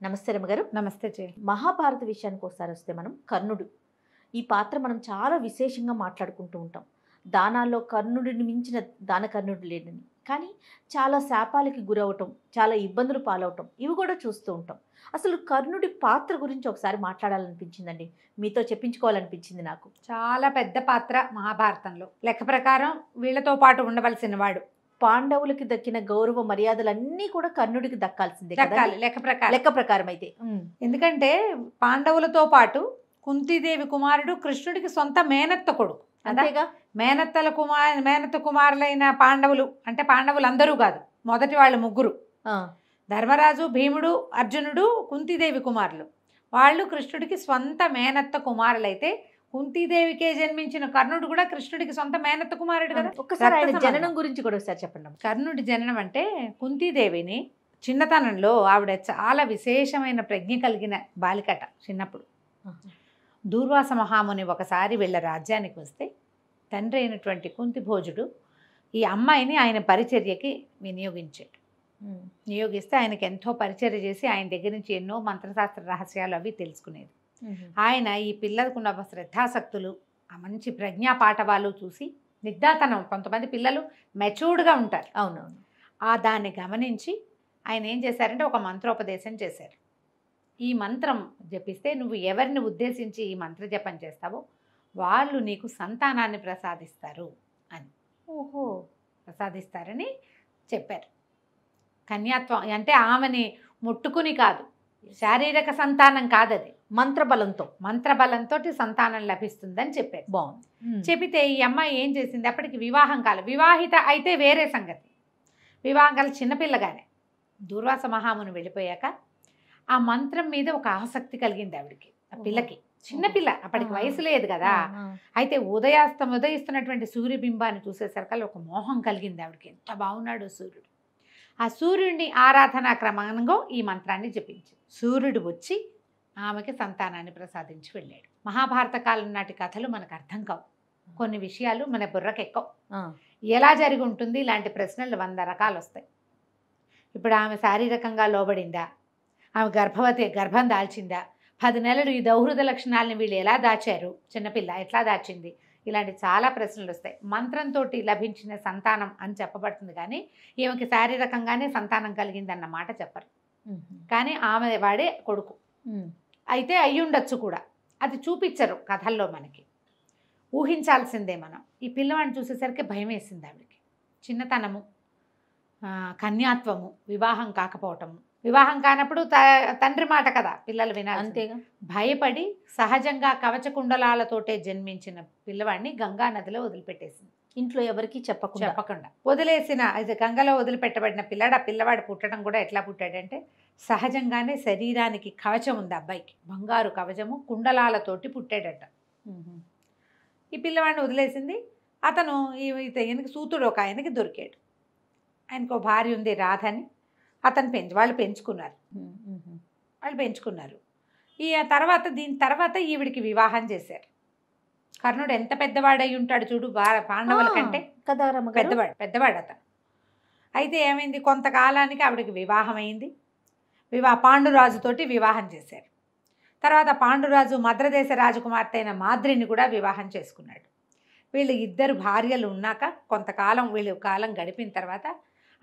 నమస్తే రమగారు. నమస్తే చే. మహాభారత విషయానికి ఒకసారి వస్తే మనం కర్ణుడు ఈ పాత్ర మనం చాలా విశేషంగా మాట్లాడుకుంటూ ఉంటాం. దానాల్లో కర్ణుడిని మించిన దానకర్ణుడు లేడని, కానీ చాలా శాపాలకి గురవటం, చాలా ఇబ్బందులు పాలవటం ఇవి కూడా చూస్తూ ఉంటాం. అసలు కర్ణుడి పాత్ర గురించి ఒకసారి మాట్లాడాలనిపించిందండి, మీతో చెప్పించుకోవాలనిపించింది నాకు. చాలా పెద్ద పాత్ర మహాభారతంలో. లెక్క ప్రకారం వీళ్ళతో పాటు ఉండవలసిన వాడు. పాండవులకి దక్కిన గౌరవ మర్యాదలన్నీ కూడా కర్ణుడికి దక్కాల్సిందే కదా, దక్కాలి లెక్క ప్రకారం అయితే. ఎందుకంటే పాండవులతో పాటు కుంతీదేవి కుమారుడు కృష్ణుడికి సొంత మేనత్త కొడుకు. అంతేగా, మేనత్త కుమారులైన పాండవులు అంటే పాండవులు అందరూ కాదు, మొదటి వాళ్ళు ముగ్గురు, ధర్మరాజు, భీముడు, అర్జునుడు, కుంతీదేవి కుమారులు. వాళ్ళు కృష్ణుడికి స్వంత మేనత్త కుమారులైతే కుంతీదేవికే జన్మించిన కర్ణుడు కూడా కృష్ణుడికి సొంత మేనత్త కుమారుడు కదా. ఒక్కసారి ఆయన జననం గురించి కూడా ఒకసారి చెప్పండి. కర్ణుడి జననం అంటే కుంతీదేవిని చిన్నతనంలో ఆవిడ చాలా విశేషమైన ప్రజ్ఞ కలిగిన బాలికట. చిన్నప్పుడు దూర్వాస మహాముని ఒకసారి వీళ్ళ రాజ్యానికి వస్తే తండ్రి అయినటువంటి కుంతిభోజుడు ఈ అమ్మాయిని ఆయన పరిచర్యకి నియోగిస్తే ఆయనకి ఎంతో పరిచర్య చేసి ఆయన దగ్గర నుంచి ఎన్నో మంత్రశాస్త్ర రహస్యాలు అవి తెలుసుకునేది. ఆయన ఈ పిల్లలకున్న శ్రద్ధాసక్తులు, ఆ మంచి ప్రజ్ఞా పాఠవాలు చూసి నిగ్ధాతనం, కొంతమంది పిల్లలు మెచ్యూర్డ్గా ఉంటారు, అవునవును, దాన్ని గమనించి ఆయన ఏం చేశారంటే ఒక మంత్రోపదేశం చేశారు. ఈ మంత్రం జపిస్తే నువ్వు ఎవరిని ఉద్దేశించి ఈ మంత్ర జపం చేస్తావో వాళ్ళు నీకు సంతానాన్ని ప్రసాదిస్తారు అని. ప్రసాదిస్తారని చెప్పారు. కన్యాత్వం అంటే ఆమెని ముట్టుకుని కాదు, శారీరక సంతానం కాదు, అది మంత్రబలంతో సంతానం లభిస్తుందని చెప్పారు. బాగుంది. చెబితే ఈ అమ్మాయి ఏం చేసింది, అప్పటికి వివాహం కాలేదు. వివాహిత అయితే వేరే సంగతి, వివాహం కాలేదు, చిన్నపిల్లగానే. దూర్వాస మహాముని వెళ్ళిపోయాక ఆ మంత్రం మీద ఒక ఆసక్తి కలిగింది ఆవిడికి. ఆ పిల్లకి, చిన్నపిల్ల, అప్పటికి వయసు లేదు కదా. అయితే ఉదయిస్తున్నటువంటి సూర్యబింబాన్ని చూసేసరికల్లా ఒక మోహం కలిగింది ఆవిడకి. ఎంత బాగున్నాడు సూర్యుడు. ఆ సూర్యుడిని ఆరాధనా క్రమంగా ఈ మంత్రాన్ని జపించి సూర్యుడు వచ్చి ఆమెకి సంతానాన్ని ప్రసాదించి వెళ్ళాడు. మహాభారత కాలం నాటి కథలు మనకు అర్థం కావు, కొన్ని విషయాలు మన బుర్రకెక్కవు. ఎలా జరిగి ఉంటుంది ఇలాంటి ప్రశ్నలు 100 రకాలు వస్తాయి. ఇప్పుడు ఆమె శారీరకంగా లోబడిందా, ఆమె గర్భం దాల్చిందా, 10 నెలలు ఈ దౌహృద లక్షణాలను వీళ్ళు ఎలా దాచారు, చిన్నపిల్ల ఎట్లా దాచింది, ఇలాంటి చాలా ప్రశ్నలు వస్తాయి. మంత్రంతో లభించిన సంతానం అని చెప్పబడుతుంది, కానీ ఈమెకి శారీరకంగానే సంతానం కలిగిందన్న మాట చెప్పరు. కానీ ఆమె వాడే కొడుకు అయితే అయ్యుండొచ్చు కూడా, అది చూపించరు కథల్లో, మనకి ఊహించాల్సిందే మనం. ఈ పిల్లవాడిని చూసేసరికి భయం వేసింది ఆవిడకి. చిన్నతనము, కన్యాత్వము, వివాహం కాకపోవటము. వివాహం కానప్పుడు తండ్రి మాట కదా పిల్లలు వినాలి, అంతేగా. భయపడి సహజంగా కవచ కుండలాలతోటే జన్మించిన పిల్లవాడిని గంగా నదిలో వదిలిపెట్టేసింది. ఇంట్లో ఎవరికి చెప్పకుండా వదిలేసిన, ఇది గంగలో వదిలిపెట్టబడిన పిల్లాడు. ఆ పిల్లవాడు పుట్టడం కూడా ఎట్లా పుట్టాడంటే సహజంగానే శరీరానికి కవచం ఉంది అబ్బాయికి, బంగారు కవచము, కుండలాలతోటి పుట్టాడట. ఈ పిల్లవాడిని వదిలేసింది. అతను ఈయనకి సూతుడు ఒక ఆయనకి దొరికాడు. ఆయనకు భార్య ఉంది రాధని. వాళ్ళు పెంచుకున్నారు. దీని తర్వాత ఈవిడికి వివాహం చేశారు. కర్ణుడు ఎంత పెద్దవాడై ఉంటాడు చూడు, పాండవుల కంటే పెద్దవాడు అతను. అయితే ఏమైంది, కొంతకాలానికి ఆవిడకి వివాహం అయింది. పాండురాజుతోటి వివాహం చేశారు. తర్వాత పాండురాజు మద్రదేశ రాజకుమార్తె అయిన మాద్రిని కూడా వివాహం చేసుకున్నాడు. వీళ్ళు 2 భార్యలు ఉన్నాక కొంతకాలం వీళ్ళు కాలం గడిపిన తర్వాత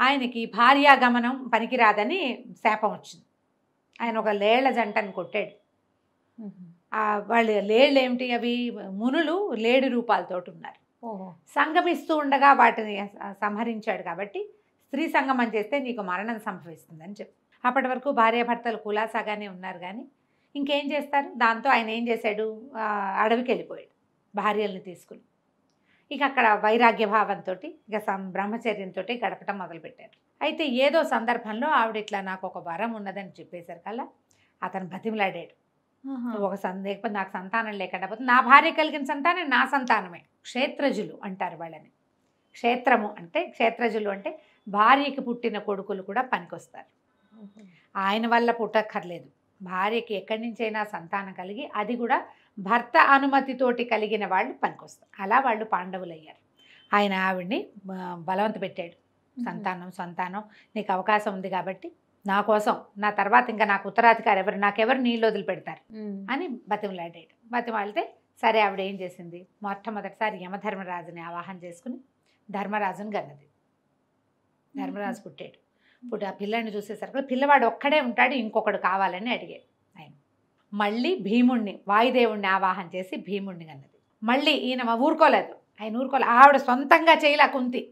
ఆయనకి భార్యాగమనం పనికిరాదని శాపం వచ్చింది. ఆయన ఒక లేళ్ల జంటను కొట్టాడు. వాళ్ళు లేళ్ళు ఏమిటి, అవి మునులు లేడి రూపాలతోటి ఉన్నారు. సంగమిస్తూ ఉండగా వాటిని సంహరించాడు. కాబట్టి స్త్రీ సంగమం చేస్తే నీకు మరణం సంభవిస్తుందని చెప్పి అప్పటి వరకు భార్యాభర్తలు కులాసాగానే ఉన్నారు. కానీ ఇంకేం చేస్తారు, దాంతో ఆయన ఏం చేశాడు, అడవికి వెళ్ళిపోయాడు భార్యల్ని తీసుకుని. ఇక అక్కడ వైరాగ్య భావంతో బ్రహ్మచర్యంతో గడపటం మొదలుపెట్టారు. అయితే ఏదో సందర్భంలో ఆవిడ ఇట్లా నాకు ఒక వరం ఉన్నదని చెప్పేసరికల్లా అతను బతిమలాడాడు. ఒక లేకపోతే నాకు సంతానం లేకుండా పోతే, నా భార్య కలిగిన సంతానం నా సంతానమే. క్షేత్రజులు అంటారు వాళ్ళని. క్షేత్రజులు అంటే భార్యకి పుట్టిన కొడుకులు కూడా పనికొస్తారు. ఆయన వల్ల పుట్టక్కర్లేదు, భార్యకి ఎక్కడి నుంచైనా సంతానం కలిగి అది కూడా భర్త అనుమతితోటి కలిగిన వాళ్ళు పనికొస్తారు. అలా వాళ్ళు పాండవులు అయ్యారు. ఆయన ఆవిడ్ని బలవంత పెట్టాడు. సంతానం నీకు అవకాశం ఉంది కాబట్టి నా కోసం నా తర్వాత ఇంకా నాకు ఉత్తరాధికారి ఎవరు, నాకెవరు నీళ్ళు వదిలిపెడతారు అని బతిమలాడాడు. బతిమాలితే సరే ఆవిడ ఏం చేసింది, మొట్టమొదటిసారి యమధర్మరాజుని ఆవాహన చేసుకుని ధర్మరాజుని గన్నది. ధర్మరాజు పుట్టాడు. ఇప్పుడు ఆ పిల్లాడిని చూసేసరికి పిల్లవాడు ఒక్కడే ఉంటాడు, ఇంకొకడు కావాలని అడిగాడు ఆయన. మళ్ళీ భీముణ్ణి, వాయుదేవుణ్ణి ఆవాహన చేసి భీముణ్ణి గన్నది. మళ్ళీ ఈయన ఊరుకోలేదు, ఆయన ఊరుకోలేదు. ఆవిడ సొంతంగా చేయలే కుంతి,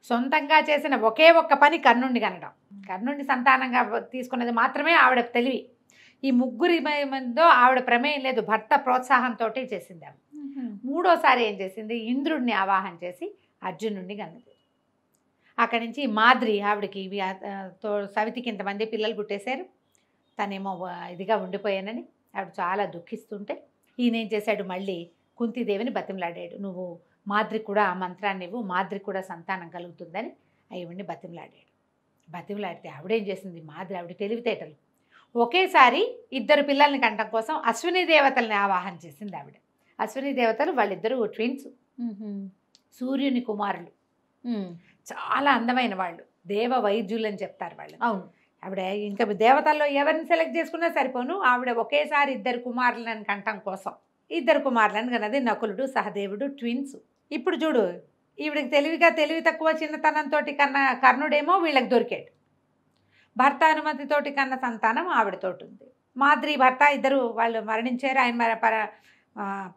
సొంతంగా చేసిన ఒకే ఒక్క పని కర్ణుణ్ణి కనడం. కర్ణుణ్ణి సంతానంగా తీసుకున్నది మాత్రమే ఆవిడ తెలివి. ఈ ముగ్గురి మందో ఆవిడ ప్రమేయం లేదు, భర్త ప్రోత్సాహంతో చేసింది ఆవిడ. మూడోసారి ఏం చేసింది, ఇంద్రుడిని ఆవాహన చేసి అర్జునుడిని కన్నది. అక్కడి నుంచి మాద్రి ఆవిడకి సవితికి ఇంతమంది పిల్లలు పుట్టేశారు, తనేమో ఇదిగా ఉండిపోయానని ఆవిడ చాలా దుఃఖిస్తుంటే ఈయన ఏం చేశాడు, మళ్ళీ కుంతీదేవిని బతిమలాడాడు. నువ్వు మాద్రికి కూడా ఆ మంత్రాన్ని ఇవ్వు, మాద్రికి కూడా సంతానం కలుగుతుందని ఆవిడ్ని బతిమలాడాడు. బతిమలాడితే ఆవిడేం చేసింది, మాద్రి ఆవిడ తెలివితేటలు, ఒకేసారి ఇద్దరు పిల్లల్ని కంటం కోసం అశ్విని దేవతల్ని ఆవాహన చేసింది ఆవిడ. అశ్విని దేవతలు వాళ్ళిద్దరూ ట్విన్స్, సూర్యుని కుమారులు, చాలా అందమైన వాళ్ళు, దేవ వైద్యులు అని చెప్తారు వాళ్ళు. అవును. ఆవిడ ఇంకా దేవతల్లో ఎవరిని సెలెక్ట్ చేసుకున్నా సరిపోను, ఆవిడ ఒకేసారి ఇద్దరు కుమారులను కంటం కోసం ఇద్దరు కుమారులను కన్నది, నకులుడు సహదేవుడు, ట్విన్స్. ఇప్పుడు చూడు, ఈవిడికి తెలివి తక్కువ చిన్నతనంతో కర్ణుడేమో వీళ్ళకి దొరికాడు. భర్త అనుమతితోటి కన్న సంతానం ఆవిడతోటి ఉంది. మాద్రి భర్త ఇద్దరు వాళ్ళు మరణించారు. ఆయన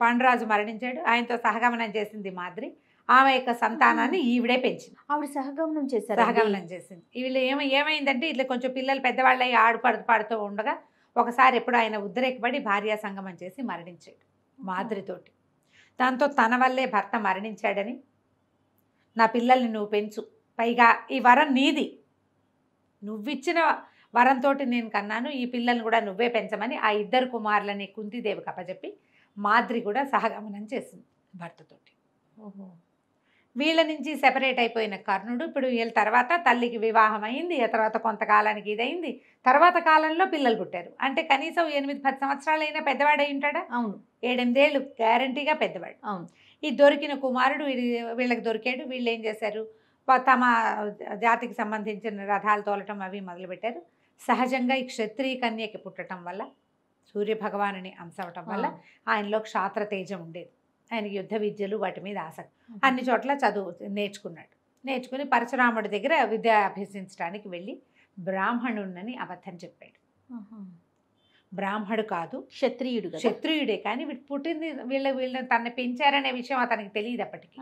పాండురాజు మరణించాడు, ఆయనతో సహగమనం చేసింది మాద్రి. ఆమె యొక్క సంతానాన్ని ఈవిడే పెంచింది. ఆవిడ సహగమనం చేశారు. సహగమనం చేసింది. వీళ్ళు ఏమైందంటే ఇట్లా కొంచెం పిల్లలు పెద్దవాళ్ళు అయ్యి పాడుతూ ఉండగా ఒకసారి ఎప్పుడు ఆయన ఉద్రేకపడి భార్యా సంగమం చేసి మరణించాడు మాద్రితోటి. దాంతో తన వల్లే భర్త మరణించాడని, నా పిల్లల్ని నువ్వు పెంచు, పైగా ఈ వరం నీది, నువ్విచ్చిన వరంతో నేను కన్నాను, ఈ పిల్లల్ని కూడా నువ్వే పెంచమని ఆ ఇద్దరు కుమారులని కుంతీదేవికి అప్పచెప్పి మాద్రి కూడా సహగమనం చేసింది భర్తతోటి. ఓహో. వీళ్ళ నుంచి సెపరేట్ అయిపోయిన కర్ణుడు ఇప్పుడు వీళ్ళ తర్వాత తల్లికి వివాహం అయింది, ఆ తర్వాత కొంతకాలానికి ఇదైంది, తర్వాత కాలంలో పిల్లలు పుట్టారు. అంటే కనీసం 8-10 సంవత్సరాలైనా పెద్దవాడు అయి ఉంటాడా? అవును. 7-8 ఏళ్ళు గ్యారంటీగా పెద్దవాడు. అవును. ఈ దొరికిన కుమారుడు వీళ్ళకి దొరికాడు. వీళ్ళు ఏం చేశారు, తమ జాతికి సంబంధించిన రథాలు తోలటం అవి మొదలుపెట్టారు. సహజంగా ఈ క్షత్రియ కన్యకి పుట్టడం వల్ల, సూర్యభగవానుని అంశవటం వల్ల ఆయనలో క్షాత్ర తేజం ఉండేది. ఆయనకి యుద్ధ విద్యలు వాటి మీద ఆసక్తి. అన్ని చోట్ల చదువు నేర్చుకుని పరశురాముడి దగ్గర విద్య అభ్యసించడానికి వెళ్ళి బ్రాహ్మణుడిని అబద్ధం చెప్పాడు. బ్రాహ్మడు కాదు, క్షత్రియుడే. కానీ వీడు పుట్టింది వీళ్ళని తనని పెంచారనే విషయం అతనికి తెలియదు అప్పటికి.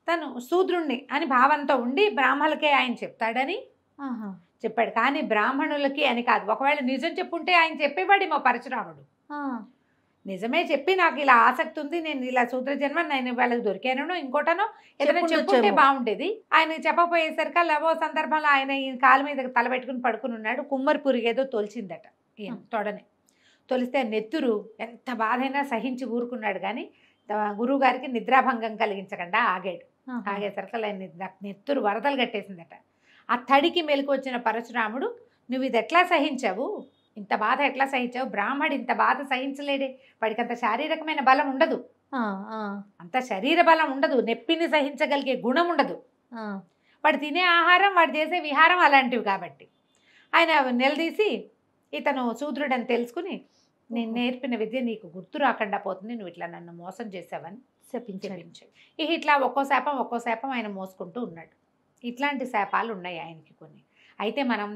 తను శూద్రుణ్ణి అని భావంతో ఉండి బ్రాహ్మణులకే ఆయన చెప్తాడని చెప్పాడు. కానీ బ్రాహ్మణులకి అని కాదు. ఒకవేళ నిజం చెప్పుంటే ఆయన చెప్పేవాడేమో పరశురాముడు. నిజమే చెప్పి నాకు ఇలా ఆసక్తి ఉంది, నేను ఇలా శూద్ర జన్మ, నేను వాళ్ళకి దొరికానో ఇంకోటనో ఏదైనా చెప్పుంటే బాగుండేది. ఆయన చెప్పపోయేసరికి లవో సందర్భంలో ఆయన ఈయన కాలు మీద తలబెట్టుకుని పడుకుని ఉన్నాడు. కుమ్మరి ఏదో తొలిచిందట ఈయన తొడని. తొలిస్తే నెత్తురు ఎంత బాధైనా సహించి ఊరుకున్నాడు. కానీ గురువు గారికి నిద్రాభంగం కలిగించకుండా ఆగేసరికి ఆయన నెత్తురు వరదలు కట్టేసిందట. ఆ తడికి మెలకు వచ్చిన పరశురాముడు, నువ్వు ఇది ఎట్లా సహించావు, ఇంత బాధ ఎట్లా సహించావు, బ్రాహ్మడు ఇంత బాధ సహించలేడే, వాడికి అంత శారీరకమైన బలం ఉండదు, అంత శరీర బలం ఉండదు, నొప్పిని సహించగలిగే గుణం ఉండదు, వాడు తినే ఆహారం వాడు చేసే విహారం అలాంటివి. కాబట్టి ఆయన నిలదీసి, ఇతను శూద్రుడని తెలుసుకుని, నేను నేర్పిన విద్య నీకు గుర్తు రాకుండా పోతుంది, నువ్వు ఇట్లా నన్ను మోసం చేసావని శపించాడు. ఇట్లా ఒక్కో శాపం ఆయన మోసుకుంటూ ఉన్నాడు. ఇట్లాంటి శాపాలు ఉన్నాయి ఆయనకి కొన్ని. అయితే మనం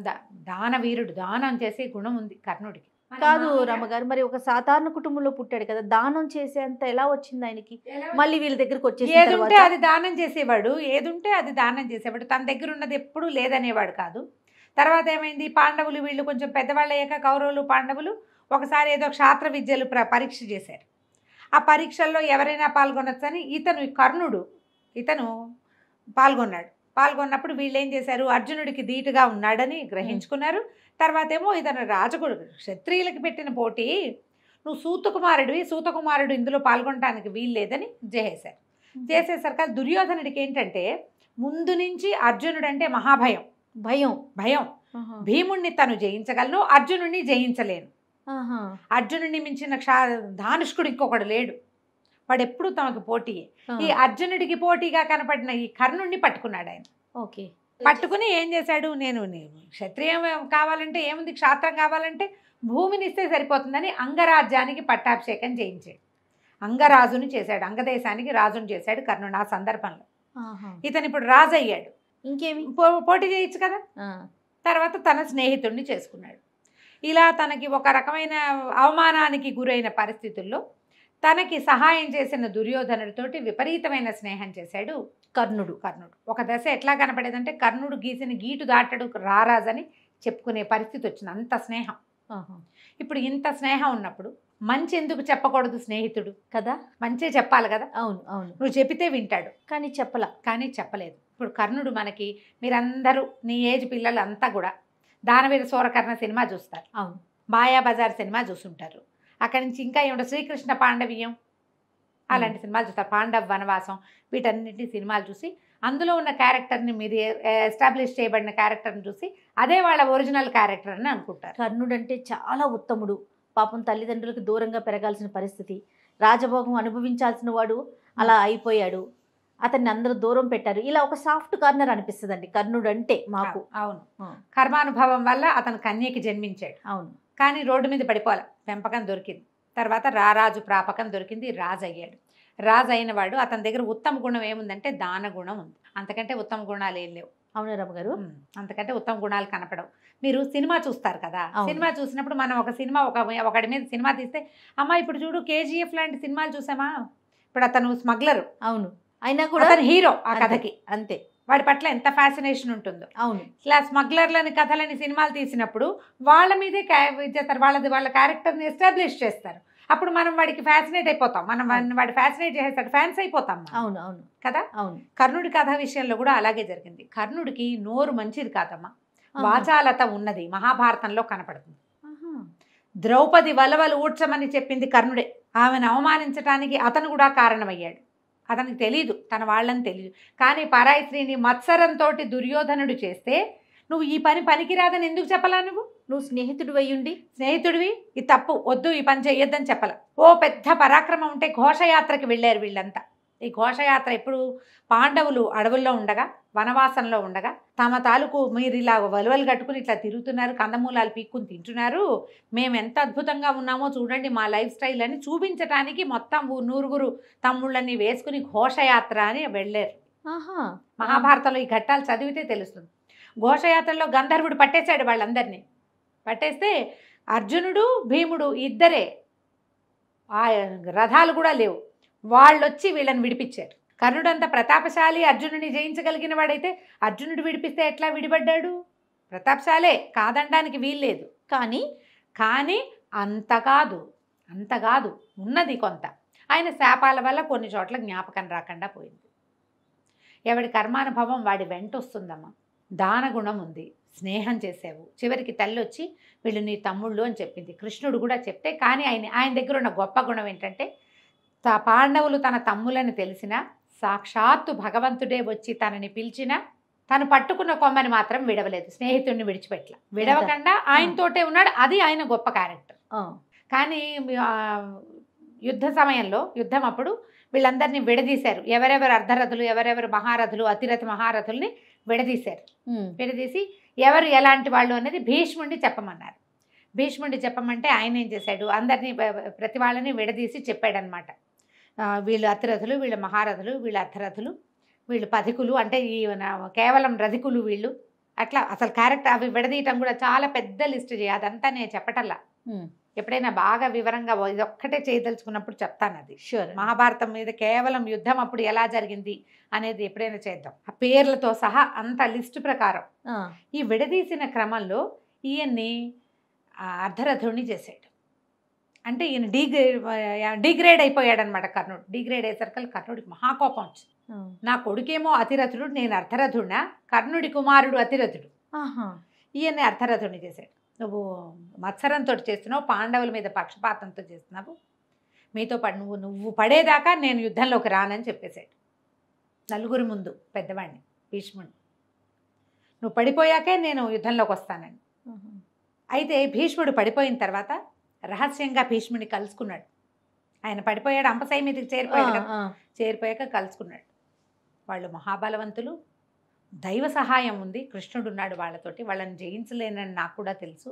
దానవీరుడు, దానం చేసే గుణం ఉంది కర్ణుడికి. కాదు రమ్మగారు, మరి ఒక సాధారణ కుటుంబంలో పుట్టాడు కదా, దానం చేసేంత ఎలా వచ్చింది ఆయనకి? మళ్ళీ వీళ్ళ దగ్గరకు వచ్చేసి ఏదుంటే అది దానం చేసేవాడు, ఏదుంటే అది దానం చేసేవాడు. తన దగ్గర ఉన్నది ఎప్పుడూ లేదనేవాడు కాదు. తర్వాత ఏమైంది, పాండవులు వీళ్ళు కొంచెం పెద్దవాళ్ళు అయ్యాక కౌరవులు పాండవులు ఒకసారి ఏదో క్షాత్ర విద్యలు పరీక్ష చేశారు. ఆ పరీక్షల్లో ఎవరైనా పాల్గొనొచ్చని కర్ణుడు పాల్గొన్నప్పుడు వీళ్ళు ఏం చేశారు, అర్జునుడికి ధీటుగా ఉన్నాడని గ్రహించుకున్నారు. తర్వాత ఏమో ఇతను రాజకుడు, క్షత్రియులకి పెట్టిన పోటీ, నువ్వు సూతకుమారుడు ఇందులో పాల్గొనడానికి వీల్లేదని చేసేసరికి దుర్యోధనుడికి ఏంటంటే ముందు నుంచి అర్జునుడు అంటే మహాభయం, భయం. భీముణ్ణి తను జయించగలను, అర్జునుడిని జయించలేను. అర్జునుడిని మించిన ధానుష్కుడు ఇంకొకడు లేడు, వాడు ఎప్పుడు తమకు పోటీ. ఈ అర్జునుడికి పోటీగా కనపడిన ఈ కర్ణుడిని పట్టుకున్నాడు ఆయన. పట్టుకుని ఏం చేశాడు, నేను క్షత్రియం కావాలంటే ఏముంది, క్షాత్రం కావాలంటే భూమిని ఇస్తే సరిపోతుందని అంగరాజ్యానికి పట్టాభిషేకం చేయించాడు. అంగరాజుని చేశాడు, అంగదేశానికి రాజుని చేశాడు కర్ణుడు. ఆ సందర్భంలో ఇతను ఇప్పుడు రాజు అయ్యాడు. ఇంకేమి పోటీ చేయొచ్చు కదా. తర్వాత తన స్నేహితుడిని చేసుకున్నాడు. ఇలా తనకి ఒక రకమైన అవమానానికి గురైన పరిస్థితుల్లో తనకి సహాయం చేసిన దుర్యోధనుడితోటి విపరీతమైన స్నేహం చేశాడు కర్ణుడు. ఒక దశ ఎట్లా కనపడేదంటే కర్ణుడు గీసిన గీటు దాటడు రారాజని చెప్పుకునే పరిస్థితి వచ్చింది, అంత స్నేహం. ఇప్పుడు ఇంత స్నేహం ఉన్నప్పుడు మంచి ఎందుకు చెప్పకూడదు స్నేహితుడు కదా, మంచి చెప్పాలి కదా. అవును అవును, నువ్వు చెబితే వింటాడు, కానీ చెప్పలేదు. ఇప్పుడు కర్ణుడు మనకి, మీరందరూ నీ ఏజ్ పిల్లలు అంతా కూడా దానవీర సూరకర్ణ సినిమా చూస్తారు, అవును, మాయాబజార్ సినిమా చూస్తుంటారు. అక్కడి నుంచి ఇంకా ఏమిటో శ్రీకృష్ణ పాండవీయం అలాంటి సినిమాలు చూస్తారు, పాండవ వనవాసం, వీటన్నింటి సినిమాలు చూసి అందులో ఉన్న క్యారెక్టర్ని, మీరు ఎస్టాబ్లిష్ చేయబడిన క్యారెక్టర్ని చూసి అదే వాళ్ళ ఒరిజినల్ క్యారెక్టర్ అని అనుకుంటారు. కర్ణుడు అంటే చాలా ఉత్తముడు, పాపం తల్లిదండ్రులకు దూరంగా పెరగాల్సిన పరిస్థితి, రాజభోగం అనుభవించాల్సిన వాడు అలా అయిపోయాడు, అతన్ని అందరూ దూరం పెట్టారు. ఇలా ఒక సాఫ్ట్ కార్నర్ అనిపిస్తుందండి కర్ణుడు అంటే మాకు. అవును, కర్మానుభవం వల్ల అతను కన్యకి జన్మించాడు. అవును, కానీ రోడ్డు మీద పడిపోలే, పెంపకం దొరికింది. తర్వాత రారాజు ప్రాపకం దొరికింది, రాజు అయ్యాడు. రాజు అయిన వాడు, అతని దగ్గర ఉత్తమ గుణం ఏముందంటే దాన గుణం ఉంది. అంతకంటే ఉత్తమ గుణాలు ఏం లేవు. అవును రమ్మగారు, అంతకంటే ఉత్తమ గుణాలు కనపడవు. మీరు సినిమా చూస్తారు కదా, సినిమా చూసినప్పుడు మనం ఒక సినిమా ఒకటి మీద సినిమా తీస్తే, అమ్మ ఇప్పుడు చూడు KGF లాంటి సినిమాలు చూసామా, ఇప్పుడు అతను స్మగ్లర్, అవును, అయినా కూడా అతను హీరో ఆ కథకి, అంతే, వాడి పట్ల ఎంత ఫ్యాసినేషన్ ఉంటుందో. అవును, ఇలా స్మగ్లర్లని కథలని సినిమాలు తీసినప్పుడు వాళ్ళ మీదే చేస్తారు, వాళ్ళ క్యారెక్టర్ని ఎస్టాబ్లిష్ చేస్తారు. అప్పుడు మనం వాడికి ఫ్యాసినేట్ అయిపోతాం, మనం వాడు ఫ్యాసినేట్ చేసేస్తాడు, ఫ్యాన్స్ అయిపోతాం. అవును అవును కదా. అవును, కర్ణుడి కథ విషయంలో కూడా అలాగే జరిగింది. కర్ణుడికి నోరు మంచిది కాదమ్మా, వాచాలత ఉన్నది, మహాభారతంలో కనపడుతుంది. ద్రౌపది వలవలు ఊడ్చమని చెప్పింది కర్ణుడే, ఆమెను అవమానించడానికి అతను కూడా కారణమయ్యాడు. అతనికి తెలీదు, తన వాళ్ళని తెలీదు. కానీ పరాయి స్త్రీని మత్సరంతో దుర్యోధనుడు చేస్తే నువ్వు ఈ పనికిరాదని ఎందుకు చెప్పలా? నువ్వు స్నేహితుడు అయ్యుండి, స్నేహితుడివి, ఇది తప్పు, వద్దు, ఈ పని చెయ్యొద్దని చెప్పల. ఓ పెద్ద పరాక్రమం ఉంటే ఘోషయాత్రకి వెళ్ళారు వీళ్ళంతా. ఈ ఘోషయాత్ర ఎప్పుడు, పాండవులు అడవుల్లో ఉండగా, వనవాసంలో ఉండగా, తమ తాలూకు మీరు ఇలా వలువలు కట్టుకుని ఇట్లా తిరుగుతున్నారు, కందమూలాలు పీక్కుని తింటున్నారు, మేము ఎంత అద్భుతంగా ఉన్నామో చూడండి మా లైఫ్ స్టైల్ అని చూపించడానికి మొత్తం 100 తమ్ముళ్ళని వేసుకుని ఘోషయాత్ర అని వెళ్ళారు. మహాభారతంలో ఈ ఘట్టాలు చదివితే తెలుస్తుంది. ఘోషయాత్రలో గంధర్వుడు పట్టేశాడు వాళ్ళందరినీ. పట్టేస్తే అర్జునుడు భీముడు ఇద్దరే, ఆ రథాలు కూడా లేవు, వాళ్ళొచ్చి వీళ్ళని విడిపించారు. కర్ణుడు అంత ప్రతాపశాలి, అర్జునుడిని జయించగలిగిన వాడైతే అర్జునుడు విడిపిస్తే ఎట్లా విడిపడ్డాడు? ప్రతాపశాలే, కాదనడానికి వీల్లేదు. కానీ అంత కాదు, ఉన్నది కొంత. ఆయన శాపాల వల్ల కొన్ని చోట్ల జ్ఞాపకం రాకుండా పోయింది. ఎవడి కర్మానుభవం వాడి వెంట వస్తుందమ్మా. దానగుణం ఉంది, స్నేహం చేసావు, చివరికి తల్లి వచ్చి వీళ్ళు నీ తమ్ముళ్ళు అని చెప్పింది. కృష్ణుడు కూడా చెప్తే, కానీ ఆయన దగ్గర ఉన్న గొప్ప గుణం ఏంటంటే, పాండవులు తన తమ్ములని తెలిసినా, సాక్షాత్తు భగవంతుడే వచ్చి తనని పిలిచినా తను పట్టుకున్న కొమ్మని మాత్రం విడవలేదు, స్నేహితుడిని విడిచిపెట్టల, విడవకుండా ఆయనతోటే ఉన్నాడు. అది ఆయన గొప్ప క్యారెక్టర్. కానీ యుద్ధ సమయంలో, యుద్ధం అప్పుడు వీళ్ళందరినీ విడదీశారు. ఎవరెవరు అర్ధరథులు, ఎవరెవరు మహారథులు, అతిరథి మహారథుల్ని విడదీశారు. విడదీసి ఎవరు ఎలాంటి వాళ్ళు అనేది భీష్ముడిని చెప్పమన్నారు. భీష్ముడిని చెప్పమంటే ఆయన ఏం చేశాడు, అందరినీ ప్రతి వాళ్ళని విడదీసి చెప్పాడనమాట. వీళ్ళు అతిరథులు, వీళ్ళు మహారథులు, వీళ్ళు అర్ధరథులు, వీళ్ళు పథికులు, అంటే ఈ కేవలం రథికులు వీళ్ళు, అట్లా అసలు క్యారెక్టర్ అవి విడదీయటం కూడా చాలా పెద్ద లిస్ట్ చేయాలి. అదంతా నేను చెప్పటల్లా, ఎప్పుడైనా బాగా వివరంగా ఇదొక్కటే చేయదలుచుకున్నప్పుడు చెప్తాను. అది షూర్. మహాభారతం మీద కేవలం యుద్ధం అప్పుడు ఎలా జరిగింది అనేది ఎప్పుడైనా చేద్దాం, ఆ పేర్లతో సహా అంత లిస్టు ప్రకారం. ఈ విడదీసిన క్రమంలో ఈయన్ని అర్ధరథుడిని చేశాడు. అంటే ఈయన డిగ్రేడ్ అయిపోయాడు అనమాట కర్ణుడు. డిగ్రేడ్ అయ్యేసరికి కర్ణుడికి మహాకోపం వచ్చింది. నా కొడుకేమో అతిరథుడు, నేను అర్ధరథుడినా? కర్ణుడి కుమారుడు అతిరథుడు, ఈయన్ని అర్ధరథుడిని చేశాడు. నువ్వు మత్సరంతో చేస్తున్నావు, పాండవుల మీద పక్షపాతంతో చేస్తున్నావు, మీతో పాటు నువ్వు పడేదాకా నేను యుద్ధంలోకి రానని చెప్పేశాడు నలుగురి ముందు, పెద్దవాడిని భీష్ముడిని. నువ్వు పడిపోయాకే నేను యుద్ధంలోకి వస్తానని. అయితే భీష్ముడు పడిపోయిన తర్వాత రహస్యంగా భీష్ముడిని కలుసుకున్నాడు. ఆయన పడిపోయాడు, అంపశయ్య మీదకి చేరిపోయాక కలుసుకున్నాడు. వాళ్ళు మహాబలవంతులు, దైవ సహాయం ఉంది, కృష్ణుడు ఉన్నాడు వాళ్ళతోటి, వాళ్ళని జయించలేనని నాకు కూడా తెలుసు,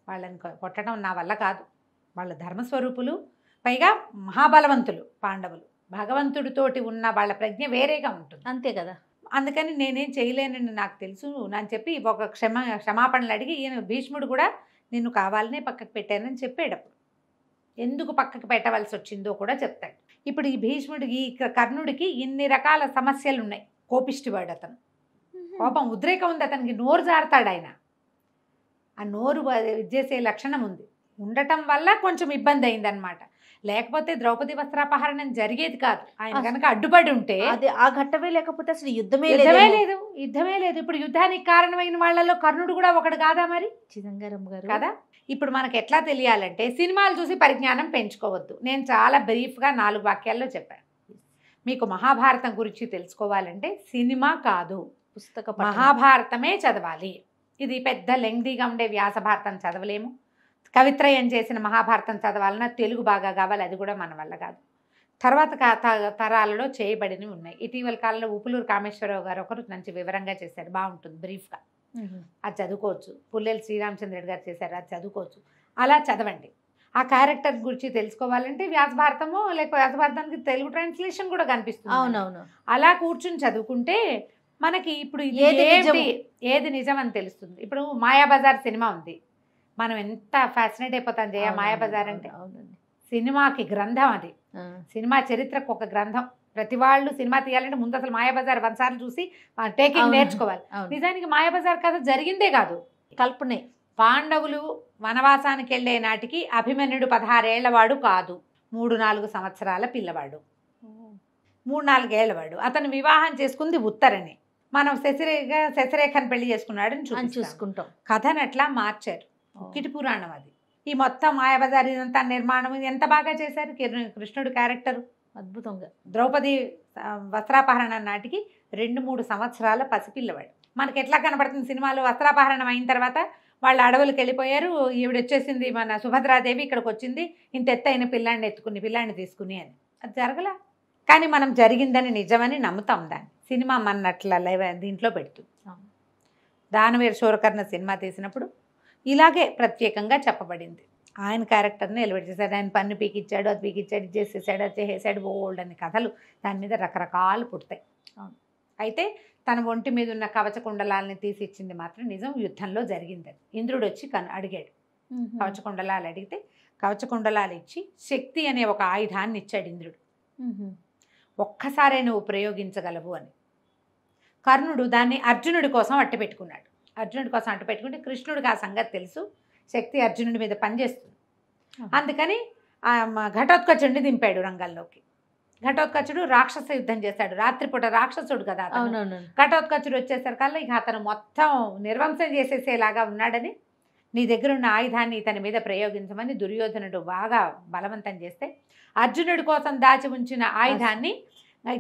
వాళ్ళని కొట్టడం నా వల్ల కాదు, వాళ్ళ ధర్మస్వరూపులు, పైగా మహాబలవంతులు పాండవులు, భగవంతుడితోటి ఉన్న వాళ్ళ ప్రజ్ఞ వేరేగా ఉంటుంది, అంతే కదా. అందుకని నేనేం చేయలేనని నాకు తెలుసు అని చెప్పి ఒక క్షమాపణలు అడిగి ఈయన భీష్ముడు కూడా నిన్ను కావాలనే పక్కకు పెట్టానని చెప్పాడు. అప్పుడు ఎందుకు పక్కకు పెట్టవలసి వచ్చిందో కూడా చెప్తాడు. ఇప్పుడు ఈ భీష్ముడికి ఈ కర్ణుడికి ఇన్ని రకాల సమస్యలు ఉన్నాయి. కోపిష్టివాడు అతను, కోపం ఉద్రేకం ఉంది అతనికి, నోరు జారుతాడు ఆయన, ఆ నోరు చేసే లక్షణం ఉంది, ఉండటం వల్ల కొంచెం ఇబ్బంది అయిందనమాట. లేకపోతే ద్రౌపది వస్త్రాపహరణం జరిగేది కాదు, ఆయన కనుక అడ్డుపడి ఉంటే. అదే ఆ ఘట్టమే లేకపోతే అసలు యుద్ధమే లేదు. ఇప్పుడు యుద్ధానికి కారణమైన వాళ్ళలో కర్ణుడు కూడా ఒకడు కాదా మరి? చిదంబరం గారు కదా. ఇప్పుడు మనకు ఎట్లా తెలియాలంటే సినిమాలు చూసి పరిజ్ఞానం పెంచుకోవద్దు. నేను చాలా బ్రీఫ్గా 4 వాక్యాల్లో చెప్పాను. మీకు మహాభారతం గురించి తెలుసుకోవాలంటే సినిమా కాదు, పుస్తక మహాభారతమే చదవాలి. ఇది పెద్ద లెంగ్దీగా ఉండే వ్యాస భారతం చదవలేము. కవిత్రయం చేసిన మహాభారతం చదవాలన్నా తెలుగు బాగా కావాలి, అది కూడా మన వల్ల కాదు. తర్వాత తరాలలో చేయబడినవి ఉన్నాయి. ఇటీవల కాలంలో ఉపులూరు కామేశ్వరరావు గారు ఒకరు మంచి వివరంగా చేశారు, బాగుంటుంది బ్రీఫ్గా, అది చదువుకోవచ్చు. పుల్లెల శ్రీరామచంద్రుడు గారు చేశారు, అది చదువుకోవచ్చు. అలా చదవండి. ఆ క్యారెక్టర్ గురించి తెలుసుకోవాలంటే వ్యాస భారతము, లేకపోతే వ్యాస భారతానికి తెలుగు ట్రాన్స్లేషన్ కూడా కనిపిస్తుంది. అవునవును. అలా కూర్చుని చదువుకుంటే మనకి ఇప్పుడు ఏది నిజం అని తెలుస్తుంది. ఇప్పుడు మాయాబజార్ సినిమా ఉంది, మనం ఎంత ఫ్యాసినేట్ అయిపోతాం జయ. మాయాబజార్ అంటే సినిమాకి గ్రంథం, అది సినిమా చరిత్రకు ఒక గ్రంథం. ప్రతి వాళ్ళు సినిమా తీయాలంటే ముందు అసలు మాయాబజార్ 1 సార్లు చూసి టేకింగ్ నేర్చుకోవాలి. నిజానికి మాయాబజార్ కథ జరిగిందే కాదు, కల్పనే. పాండవులు వనవాసానికి వెళ్ళే నాటికి అభిమన్యుడు 16 ఏళ్లవాడు కాదు, 3-4 సంవత్సరాల పిల్లవాడు, 3-4 ఏళ్లవాడు. అతను వివాహం చేసుకుంది ఉత్తరని, మనం శశిరేఖను పెళ్లి చేసుకున్నాడని చూసుకుంటాం. కథను ఎట్లా మార్చారు, కిటి పురాణం అది. ఈ మొత్తం మాయాబజార్ ఇదంతా నిర్మాణం ఎంత బాగా చేశారు. కృష్ణుడు క్యారెక్టరు అద్భుతంగా. ద్రౌపది వస్త్రాపహరణ నాటికి 2-3 సంవత్సరాల పసిపిల్లవాడు. మనకి ఎట్లా కనబడుతుంది సినిమాలో, వస్త్రాపహరణం అయిన తర్వాత వాళ్ళు అడవులకు వెళ్ళిపోయారు, ఈవిడ వచ్చేసింది మన సుభద్రాదేవి ఇక్కడికి వచ్చింది, ఇంత ఎత్తైన పిల్లాన్ని తీసుకుని అని. అది జరగలా, కానీ మనం జరిగిందని నిజమని నమ్ముతాం. దాన్ని సినిమా మన్నట్ల దీంట్లో పెడుతుంది. దానవీర శూరకర్ణ సినిమా తీసినప్పుడు ఇలాగే ప్రత్యేకంగా చెప్పబడింది. ఆయన క్యారెక్టర్ని ఎలివేట్ చేశాడు, ఆయన పన్ను పీకిచ్చాడు, అది పీకిచ్చాడు, ఇది చేసేసాడు, అది చేసేసాడు, ఓల్డ్ అని కథలు దాని మీద రకరకాలు పుడతాయి. అయితే తన ఒంటి మీద ఉన్న కవచ కుండలాలని తీసి ఇచ్చింది మాత్రం నిజం, యుద్ధంలో జరిగింది. ఇంద్రుడు వచ్చి అడిగాడు, కవచ కుండలాలు అడిగితే కవచ కుండలాలు ఇచ్చి శక్తి అనే ఒక ఆయుధాన్ని ఇచ్చాడు ఇంద్రుడు. ఒక్కసారే నువ్వు ప్రయోగించగలవు అని. కర్ణుడు దాన్ని అర్జునుడి కోసం అట్టపెట్టుకున్నాడు. అర్జునుడి కోసం అట్టపెట్టుకుంటే కృష్ణుడికి ఆ సంగతి తెలుసు, శక్తి అర్జునుడి మీద పనిచేస్తుంది. అందుకని ఘటోత్కచుడిని దింపాడు రంగంలోకి. ఘటోత్కచుడు రాక్షస యుద్ధం చేశాడు, రాత్రిపూట రాక్షసుడు కదా. ఘటోత్కచుడు వచ్చేసరికల్లా ఇక అతను మొత్తం నిర్వంశం చేసేసేలాగా ఉన్నాడని, నీ దగ్గర ఉన్న ఆయుధాన్ని ఇతని మీద ప్రయోగించమని దుర్యోధనుడు బాగా బలవంతం చేస్తే అర్జునుడి కోసం దాచి ఉంచిన ఆయుధాన్ని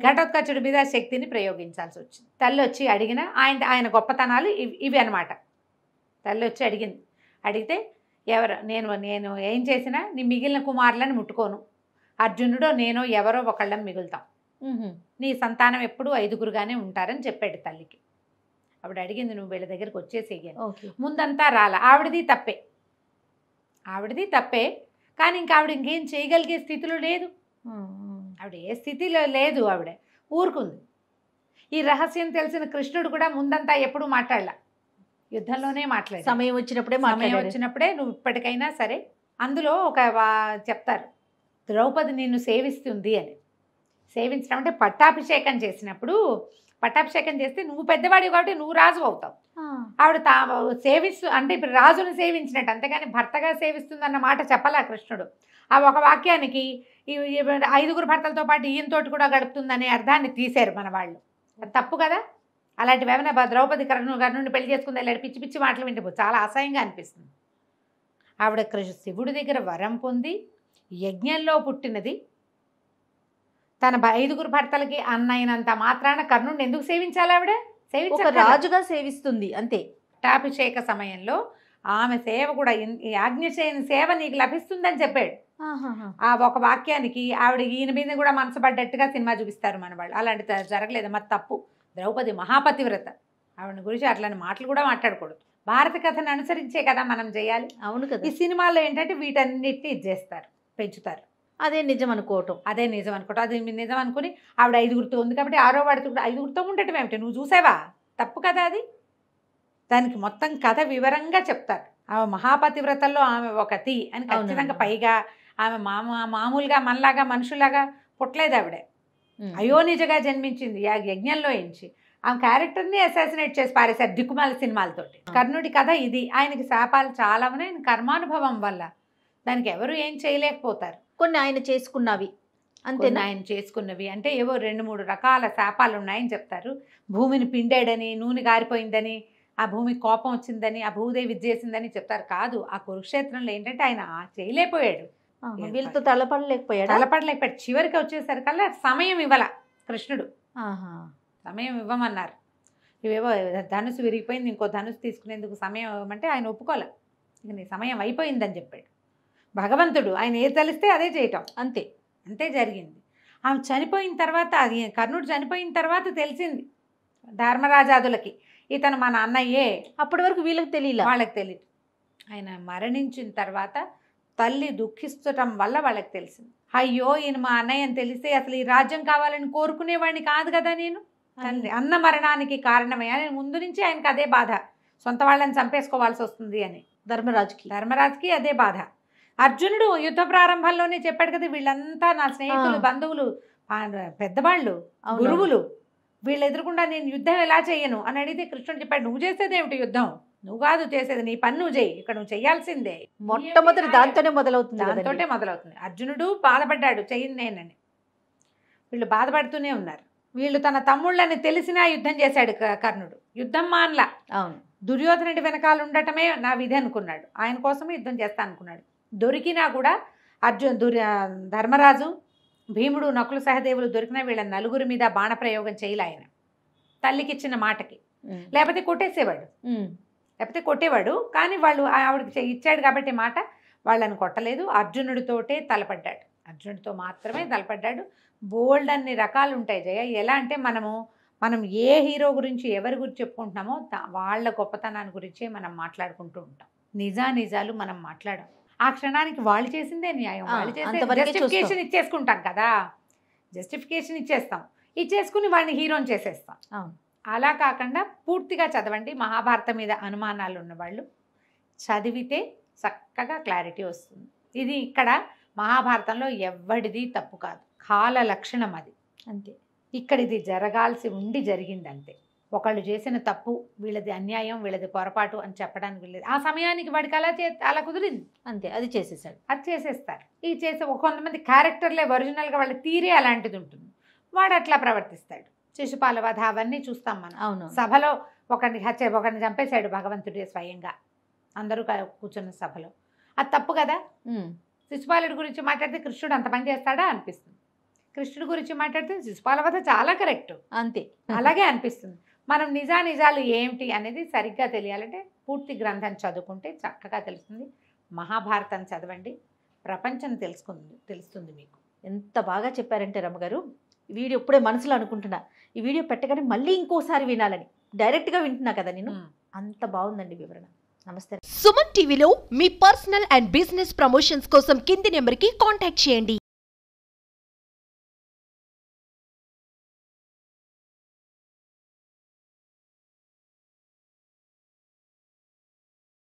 ఘటోత్కచుడి మీద శక్తిని ప్రయోగించాల్సి వచ్చింది. తల్లి వచ్చి అడిగిన ఆయన గొప్పతనాలు ఇవి అనమాట. తల్లి వచ్చి అడిగితే నేను ఏం చేసినా నీ మిగిలిన కుమారులను ముట్టుకోను, అర్జునుడో నేనో ఎవరో ఒకళ్ళం మిగులుతాం, నీ సంతానం ఎప్పుడూ 5గురుగానే ఉంటారని చెప్పాడు తల్లికి. ఆవిడ అడిగింది, నువ్వు వీళ్ళ దగ్గరికి వచ్చేసేయాలి. ముందంతా రాల, ఆవిడది తప్పే, కానీ ఇంకా ఆవిడ ఇంకేం చేయగలిగే స్థితిలో లేదు. ఆవిడ ఏ స్థితిలో లేదు, ఆవిడ ఊరుకుంది. ఈ రహస్యం తెలిసిన కృష్ణుడు కూడా ముందంతా ఎప్పుడూ మాట్లాడలా, యుద్ధంలోనే మాట్లాడాడు. సమయం వచ్చినప్పుడే నువ్వు ఇప్పటికైనా సరే. అందులో ఒక చెప్తారు, ద్రౌపది నిన్ను సేవిస్తుంది అని. సేవించడం అంటే పట్టాభిషేకం చేసినప్పుడు, పట్టాభిషేకం చేస్తే నువ్వు పెద్దవాడివి కాబట్టి నువ్వు రాజు అవుతావు. ఆవిడ సేవిస్తూ అంటే ఇప్పుడు రాజును సేవించినట్టు, అంతేగాని భర్తగా సేవిస్తుంది మాట చెప్పలా కృష్ణుడు. ఆ ఒక వాక్యానికి 5గురు భర్తలతో పాటు ఈయనతోటి కూడా గడుపుతుందనే అర్థాన్ని తీశారు మన వాళ్ళు. అది తప్పు కదా. అలాంటివి ఏమైనా ద్రౌపది కర్ణుడిని పెళ్లి చేసుకుంది ఇలాంటి పిచ్చి పిచ్చి మాటలు వింటే చాలా అసహ్యంగా అనిపిస్తుంది. ఆవిడ శివుడి దగ్గర వరం పొంది యజ్ఞంలో పుట్టినది, తన 5గురు భర్తలకి అన్నైనంత మాత్రాన కర్ణుడిని ఎందుకు సేవించాలి? ఆవిడ రాజుగా సేవిస్తుంది అంతే. పట్టాభిషేక సమయంలో ఆమె సేవ కూడా, యాజ్ఞసేని సేవ నీకు లభిస్తుందని చెప్పాడు. ఆ ఒక వాక్యానికి ఆవిడ ఈయన మీద కూడా మనసు పడ్డట్టుగా సినిమా చూపిస్తారు మన వాళ్ళు. అలాంటి జరగలేదు, మరి తప్పు. ద్రౌపది మహాపతివ్రత, ఆవిడ గురించి అట్లాంటి మాటలు కూడా మాట్లాడకూడదు. భారత కథను అనుసరించే కదా మనం చేయాలి. అవును కదా. ఈ సినిమాల్లో ఏంటంటే వీటన్నిటిని ఇది చేస్తారు, పెంచుతారు. అదే నిజం అనుకోవటం. అదే నిజం అనుకోవటం. అది నిజం అనుకుని ఆవిడ 5గురితో ఉంది కాబట్టి 6వ వాడితో కూడా 5గురితో ఉండటం ఏమిటి, నువ్వు చూసావా, తప్పు కదా అది. దానికి మొత్తం కథ వివరంగా చెప్తారు. ఆమె మహాపతివ్రతల్లో ఆమె ఒకటి అని ఖచ్చితంగా. పైగా ఆమె మామూలుగా మనలాగా మనుషులాగా పుట్టలేదు ఆవిడ, అయోనిజగా జన్మించింది యజ్ఞంలో ఎంచి. ఆమె క్యారెక్టర్ని అసాసినేట్ చేసి పారేశారు దిక్కుమాల సినిమాలతోటి. కర్ణుడి కథ ఇది. ఆయనకి శాపాలు చాలా ఉన్నాయి, ఆయన కర్మానుభవం వల్ల దానికి ఎవరు ఏం చేయలేకపోతారు. కొన్ని ఆయన చేసుకున్నవి అంతే, ఆయన చేసుకున్నవి అంటే ఏవో 2-3 రకాల శాపాలు ఉన్నాయని చెప్తారు. భూమిని పిండాడని, నూనె గారిపోయిందని, ఆ భూమికి కోపం వచ్చిందని, ఆ భూదేవి చేసిందని చెప్తారు. కాదు, ఆ కురుక్షేత్రంలో ఏంటంటే ఆయన చేయలేకపోయాడు, వీళ్ళతో తలపడలేకపోయాడు. చివరికి వచ్చేసరికల్లా సమయం ఇవ్వాల కృష్ణుడు, సమయం ఇవ్వమన్నారు. ఇవేవో ధనుసు విరిగిపోయింది, ఇంకో ధనుసు తీసుకునేందుకు సమయం ఇవ్వమంటే ఆయన ఒప్పుకోలే. ఇక నీ సమయం అయిపోయిందని చెప్పాడు భగవంతుడు. ఆయన ఏది తెలిస్తే అదే చేయటం, అంతే అంతే జరిగింది. ఆమె చనిపోయిన తర్వాత, అది కర్ణుడు చనిపోయిన తర్వాత తెలిసింది ధర్మరాజాదులకి ఇతను మన అన్నయ్యే. అప్పటి వరకు వీళ్ళకి తెలియదు, వాళ్ళకి తెలియదు. ఆయన మరణించిన తర్వాత తల్లి దుఃఖిస్తటం వల్ల వాళ్ళకి తెలిసింది. అయ్యో ఈయన మా అన్నయ్య అని తెలిస్తే అసలు ఈ రాజ్యం కావాలని కోరుకునేవాడిని కాదు కదా నేను, అన్న మరణానికి కారణమే అని ముందు నుంచి ఆయనకి అదే బాధ, సొంత వాళ్ళని చంపేసుకోవాల్సి వస్తుంది అని. ధర్మరాజుకి అదే బాధ. అర్జునుడు యుద్ధ ప్రారంభంలోనే చెప్పాడు కదా, వీళ్ళంతా నా స్నేహితులు, బంధువులు, పెద్దవాళ్ళు, గురువులు, వీళ్ళు ఎదురుకుండా నేను యుద్ధం ఎలా చేయను అని అడిగితే కృష్ణుడు చెప్పాడు, నువ్వు చేసేది ఏమిటి యుద్ధం, నువ్వు కాదు చేసేది, నీ పని నువ్వు చేయి, ఇక్కడ నువ్వు చేయాల్సిందే. మొట్టమొదటి దాంతోనే మొదలవుతుంది. అర్జునుడు బాధపడ్డాడు, చెయ్యింది నేనని. వీళ్ళు బాధపడుతూనే ఉన్నారు. వీళ్ళు తన తమ్ముళ్ళని తెలిసినా యుద్ధం చేశాడు కర్ణుడు, యుద్ధం మానలా. అవును, దుర్యోధనుడి వెనకాల ఉండటమే నా విధి అనుకున్నాడు, ఆయన కోసమే యుద్ధం చేస్తా అనుకున్నాడు. దొరికినా కూడా ధర్మరాజు, భీముడు, నకుల సహదేవులు దొరికినా వీళ్ళ నలుగురి మీద బాణప్రయోగం చేయలే ఆయన, తల్లికి ఇచ్చిన మాటకి. లేకపోతే కొట్టేవాడు, కానీ వాళ్ళు ఆవిడకి ఇచ్చాడు కాబట్టి మాట, వాళ్ళని కొట్టలేదు. అర్జునుడితోటే తలపడ్డాడు, అర్జునుడితో మాత్రమే తలపడ్డాడు. బోల్డ్ అన్ని రకాలు ఉంటాయి జయ. ఎలా అంటే మనం ఏ హీరో గురించి ఎవరి గురించి చెప్పుకుంటున్నామో వాళ్ళ గొప్పతనాన్ని గురించే మనం మాట్లాడుకుంటూ ఉంటాం. నిజాలు మనం మాట్లాడం. ఆ క్షణానికి వాళ్ళు చేసిందే న్యాయం, వాళ్ళు చేసే జస్టిఫికేషన్ ఇచ్చేసుకుంటాం కదా, జస్టిఫికేషన్ ఇచ్చేసుకుని వాడిని హీరోని చేసేస్తాం. అలా కాకుండా పూర్తిగా చదవండి. మహాభారతం మీద అనుమానాలు ఉన్నవాళ్ళు చదివితే చక్కగా క్లారిటీ వస్తుంది. ఇది ఇక్కడ మహాభారతంలో ఎవడిది తప్పు కాదు, కాల లక్షణం అది అంతే. ఇక్కడ ఇది జరగాల్సి ఉండి జరిగింది అంతే. ఒకళ్ళు చేసిన తప్పు, వీళ్ళది అన్యాయం, వీళ్ళది పొరపాటు అని చెప్పడానికి వీళ్ళది. ఆ సమయానికి వాడికి అలా కుదిరింది అంతే, అది చేసేసాడు, అది చేసేస్తారు. ఇది చేసే కొంతమంది క్యారెక్టర్లే ఒరిజినల్గా వాళ్ళ తీరే అలాంటిది ఉంటుంది, వాడు అట్లా ప్రవర్తిస్తాడు. శిశుపాల వధ అవన్నీ చూస్తాం మనం. అవును, సభలో ఒకరిని చంపేశాడు భగవంతుడే స్వయంగా, అందరూ కూర్చున్న సభలో. అది తప్పు కదా. శిశుపాలుడి గురించి మాట్లాడితే కృష్ణుడు అంత పని చేస్తాడా అనిపిస్తుంది, కృష్ణుడి గురించి మాట్లాడితే శిశుపాల వధ చాలా కరెక్ట్ అంతే, అలాగే అనిపిస్తుంది. మనం నిజాలు ఏమిటి అనేది సరిగ్గా తెలియాలంటే పూర్తి గ్రంథం చదువుకుంటే చక్కగా తెలుస్తుంది. మహాభారతం చదవండి, ప్రపంచం తెలుస్తుంది మీకు. ఎంత బాగా చెప్పారంటే రమ్మగారు, ఈ వీడియో ఇప్పుడే మనసులో అనుకుంటున్నా, ఈ వీడియో పెట్టగానే మళ్ళీ ఇంకోసారి వినాలని. డైరెక్ట్గా వింటున్నా కదా నేను, అంత బాగుందండి వివరణ. నమస్తే. సుమన్ టీవీలో మీ పర్సనల్ అండ్ బిజినెస్ ప్రమోషన్స్ కోసం కింది నెంబర్కి కాంటాక్ట్ చేయండి.